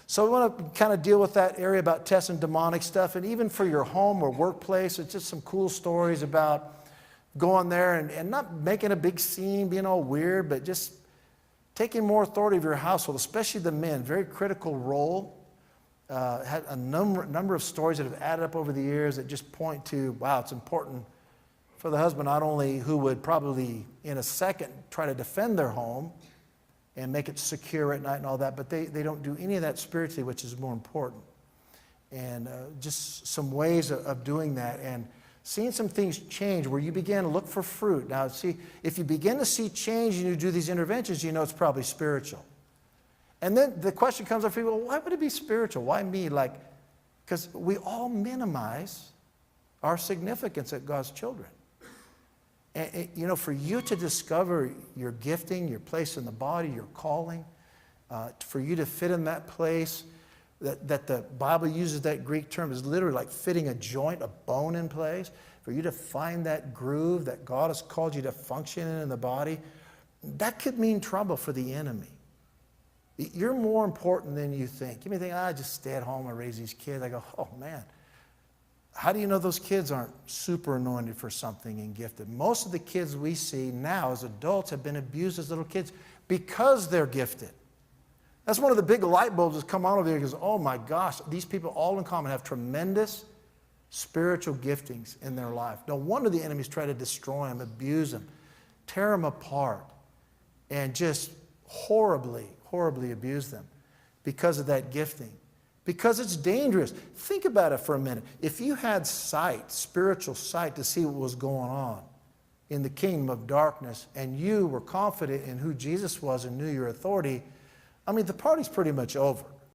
So we want to kind of deal with that area about testing demonic stuff. And even for your home or workplace, it's just some cool stories about going there and not making a big scene, being all weird, but just taking more authority of your household, especially the men. Very critical role. Had a number of stories that have added up over the years that just point to, wow, it's important for the husband, not only who would probably in a second try to defend their home and make it secure at night and all that, but they don't do any of that spiritually, which is more important. And just some ways of doing that and seeing some things change where you begin to look for fruit. Now, see, if you begin to see change and you do these interventions, you know it's probably spiritual. And then the question comes up for people, well, why would it be spiritual? Why me? Because we all minimize our significance as God's children. And, you know, for you to discover your gifting, your place in the body, your calling, for you to fit in that place, that the Bible uses that Greek term is literally like fitting a joint, a bone in place, for you to find that groove that God has called you to function in the body, that could mean trouble for the enemy. You're more important than you think. You may think, I just stay at home and raise these kids. I go, oh man. How do you know those kids aren't super anointed for something and gifted? Most of the kids we see now as adults have been abused as little kids because they're gifted. That's one of the big light bulbs that's come on over here because, oh my gosh, these people all in common have tremendous spiritual giftings in their life. No wonder the enemies try to destroy them, abuse them, tear them apart, and just horribly, horribly abuse them because of that gifting. Because it's dangerous. Think about it for a minute. If you had sight, spiritual sight, to see what was going on in the kingdom of darkness, and you were confident in who Jesus was and knew your authority, I mean, the party's pretty much over.